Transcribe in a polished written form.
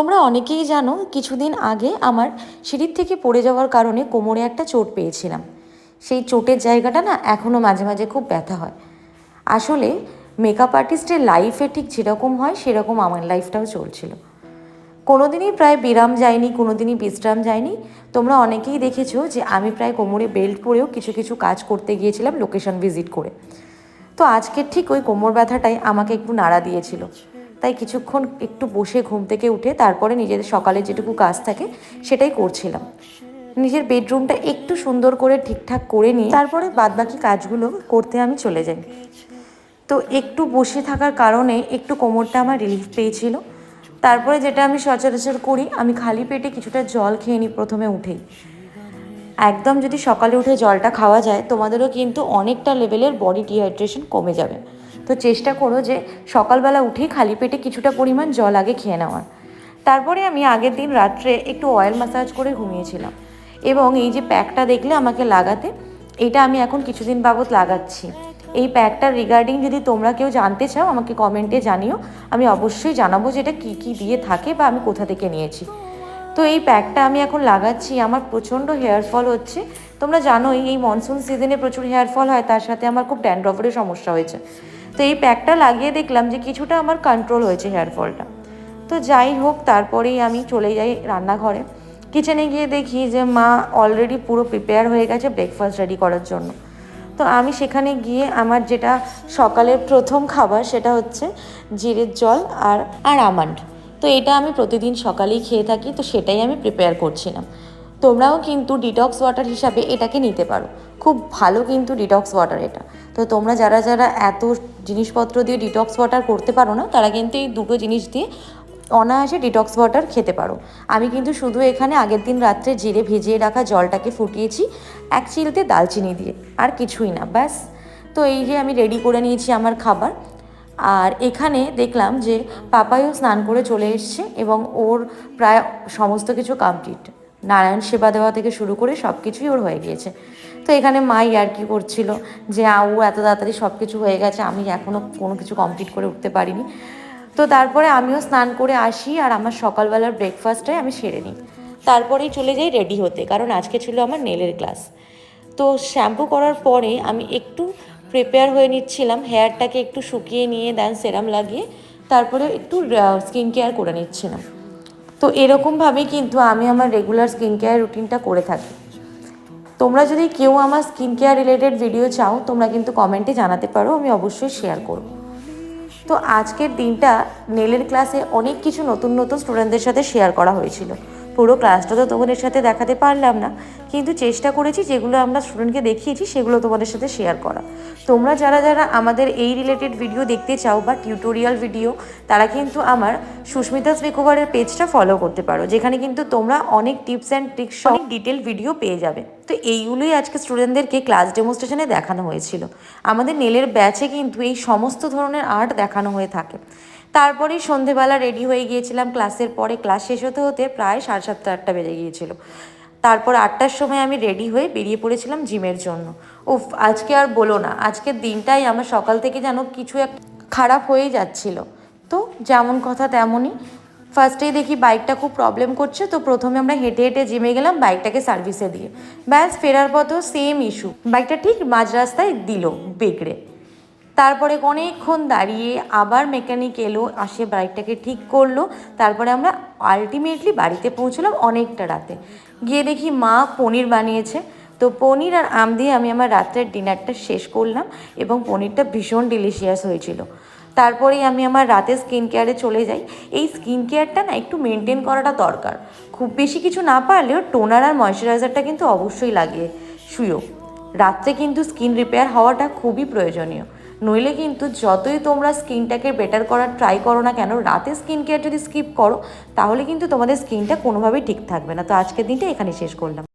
তোমরা অনেকেই জানো কিছুদিন আগে আমার সিঁড়ির থেকে পড়ে যাওয়ার কারণে কোমরে একটা চোট পেয়েছিলাম। সেই চোটের জায়গাটা না এখনও মাঝে মাঝে খুব ব্যথা হয়। আসলে মেকআপ আর্টিস্টের লাইফে ঠিক যেরকম হয় সেরকম আমার লাইফটাও চলছিল। কোনো দিনই প্রায় বিরাম যায়নি, কোনো দিনই বিশ্রাম যায়নি। তোমরা অনেকেই দেখেছো যে আমি প্রায় কোমরে বেল্ট পরেও কিছু কিছু কাজ করতে গিয়েছিলাম লোকেশন ভিজিট করে। তো আজকের ঠিক ওই কোমর ব্যথাটাই আমাকে একটু নাড়া দিয়েছিল। তাই কিছুক্ষণ একটু বসে ঘুম থেকে উঠে তারপরে নিজেদের সকালে যেটুকু কাজ থাকে সেটাই করছিলাম। নিজের বেডরুমটা একটু সুন্দর করে ঠিকঠাক করে নিয়ে তারপরে বাদবাকি কাজগুলো করতে আমি চলে যাই। তো একটু বসে থাকার কারণে একটু কোমরটা আমার রিলিফ পেয়েছিল। তারপরে যেটা আমি সচরাচর করি, আমি খালি পেটে কিছুটা জল খেয়ে নিই প্রথমে উঠেই। একদম যদি সকালে উঠে জলটা খাওয়া যায় তোমাদেরও কিন্তু অনেকটা লেভেলের বডি ডিহাইড্রেশন কমে যাবে। তো চেষ্টা করো যে সকালবেলা উঠেই খালি পেটে কিছুটা পরিমাণ জল আগে খেয়ে নেওয়ার। তারপরে আমি আগের দিন রাত্রে একটু অয়েল ম্যাসাজ করে ঘুমিয়েছিলাম এবং এই যে প্যাকটা দেখলে আমাকে লাগাতে, এটা আমি এখন কিছুদিন বাবদ লাগাচ্ছি। এই প্যাকটার রিগার্ডিং যদি তোমরা কেউ জানতে চাও আমাকে কমেন্টে জানিও, আমি অবশ্যই জানাবো যে এটা কী কী দিয়ে থাকে বা আমি কোথা থেকে নিয়েছি। তো এই প্যাকটা আমি এখন লাগাচ্ছি, আমার প্রচণ্ড হেয়ার ফল হচ্ছে। তোমরা জানোই এই মনসুন সিজনে প্রচুর হেয়ার ফল হয়, তার সাথে আমার খুব ড্যান্ড্রফেরও সমস্যা হয়েছে। তো এই প্যাকটা লাগিয়ে দেখলাম যে কিছুটা আমার কন্ট্রোল হয়েছে হেয়ার ফলটা। তো যাই হোক, তারপরেই আমি চলে যাই রান্নাঘরে। কিচেনে গিয়ে দেখি যে মা অলরেডি পুরো প্রিপেয়ার হয়ে গেছে ব্রেকফাস্ট রেডি করার জন্য। তো আমি সেখানে গিয়ে আমার যেটা সকালের প্রথম খাবার সেটা হচ্ছে জিরের জল আর আমন্ড। তো এটা আমি প্রতিদিন সকালেই খেয়ে থাকি, তো সেটাই আমি প্রিপেয়ার করছিলাম। তোমরাও কিন্তু ডিটক্স ওয়াটার হিসাবে এটাকে নিতে পারো, খুব ভালো কিন্তু ডিটক্স ওয়াটার এটা। তো তোমরা যারা যারা এত জিনিসপত্র দিয়ে ডিটক্স ওয়াটার করতে পারো না, তারা কিন্তু এই দুটো জিনিস দিয়ে অনায়াসে ডিটক্স ওয়াটার খেতে পারো। আমি কিন্তু শুধু এখানে আগের দিন রাত্রে জিরে ভিজিয়ে রাখা জলটাকে ফুটিয়েছি এক চিলতে দালচিনি দিয়ে, আর কিছুই না, ব্যাস। তো এই যে আমি রেডি করে নিয়েছি আমার খাবার। আর এখানে দেখলাম যে পাপাইও স্নান করে চলে এসছে এবং ওর প্রায় সমস্ত কিছু কমপ্লিট, নারায়ণ সেবা দেওয়া থেকে শুরু করে সব কিছুই ওর হয়ে গিয়েছে। তো এখানে মাই আর কি করছিল যে ও এত তাড়াতাড়ি সব কিছু হয়ে গেছে, আমি এখনও কোনো কিছু কমপ্লিট করে উঠতে পারিনি। তো তারপরে আমিও স্নান করে আসি আর আমার সকালবেলার ব্রেকফাস্টটাই আমি সেরে নিই। তারপরেই চলে যাই রেডি হতে, কারণ আজকে ছিল আমার নেলের ক্লাস। তো শ্যাম্পু করার পরে আমি একটু প্রিপেয়ার হয়ে নিচ্ছিলাম, হেয়ারটাকে একটু শুকিয়ে নিয়ে দেন সেরাম লাগিয়ে তারপরে একটু স্কিন কেয়ার করে নিচ্ছিলাম। তো এরকমভাবেই কিন্তু আমি আমার রেগুলার স্কিন কেয়ার রুটিনটা করে থাকি। তোমরা যদি কেউ আমার স্কিন কেয়ার রিলেটেড ভিডিও চাও তোমরা কিন্তু কমেন্টে জানাতে পারো, আমি অবশ্যই শেয়ার করব। তো আজকের দিনটা নেলের ক্লাসে অনেক কিছু নতুন নতুন স্টুডেন্টদের সাথে শেয়ার করা হয়েছিল। পুরো ক্লাসটা তো তোমাদের সাথে দেখাতে পারলাম না, কিন্তু চেষ্টা করেছি যেগুলো আমরা স্টুডেন্টকে দেখিয়েছি সেগুলো তোমাদের সাথে শেয়ার করা। তোমরা যারা যারা আমাদের এই রিলেটেড ভিডিও দেখতে চাও বা টিউটোরিয়াল ভিডিও, তারা কিন্তু আমার সুস্মিতাস মেকওভারের পেজটা ফলো করতে পারো, যেখানে কিন্তু তোমরা অনেক টিপস অ্যান্ড ট্রিক্স অনেক ডিটেল ভিডিও পেয়ে যাবে। তো এইগুলোই আজকে স্টুডেন্টদেরকে ক্লাস ডেমনস্ট্রেশনে দেখানো হয়েছিল। আমাদের নেলের ব্যাচে কিন্তু এই সমস্ত ধরনের আর্ট দেখানো হয়ে থাকে। তারপরেই সন্ধেবেলা রেডি হয়ে গিয়েছিলাম ক্লাসের পরে, ক্লাস শেষ হতে হতে প্রায় 7:30-8টা বেজে গিয়েছিল। তারপর 8টার সময় আমি রেডি হয়ে বেরিয়ে পড়েছিলাম জিমের জন্য। উফ, আজকে আর বলো না, আজকের দিনটাই আমার সকাল থেকে যেন কিছু এক খারাপ হয়েই যাচ্ছিল। তো যেমন কথা তেমনই, ফার্স্টেই দেখি বাইকটা খুব প্রবলেম করছে। তো প্রথমে আমরা হেঁটে হেঁটে জিমে গেলাম বাইকটাকে সার্ভিসে দিয়ে, ব্যাস ফেরার পথেও সেম ইস্যু, বাইকটা ঠিক মাঝ রাস্তায় দিল বেগড়ে। তারপরে অনেকক্ষণ দাঁড়িয়ে আবার মেকানিক এলো, আসে বাইকটাকে ঠিক করলো। তারপরে আমরা আলটিমেটলি বাড়িতে পৌঁছলাম অনেকটা রাতে। গিয়ে দেখি মা পনির বানিয়েছে। তো পনির আর আম দিয়ে আমি আমার রাত্রের ডিনারটা শেষ করলাম এবং পনিরটা ভীষণ ডিলিশিয়াস হয়েছিল। তারপরেই আমি আমার রাতে স্কিন কেয়ারে চলে যাই। এই স্কিন কেয়ারটা না একটু মেনটেন করাটা দরকার, খুব বেশি কিছু না পারলেও টোনার আর ময়শ্চারাইজারটা কিন্তু অবশ্যই লাগিয়ে শুয়ো। রাত্রে কিন্তু স্কিন রিপেয়ার হওয়াটা খুবই প্রয়োজনীয়, নইলে কিন্তু যতই তোমরা স্কিনটাকে বেটার করার ট্রাই করো না কেন, রাতে স্কিন কেয়ার যদি স্কিপ করো তাহলে কিন্তু তোমাদের স্কিনটা কোনোভাবেই ঠিক থাকবে না। তো আজকের দিনটা এখানে শেষ করলাম।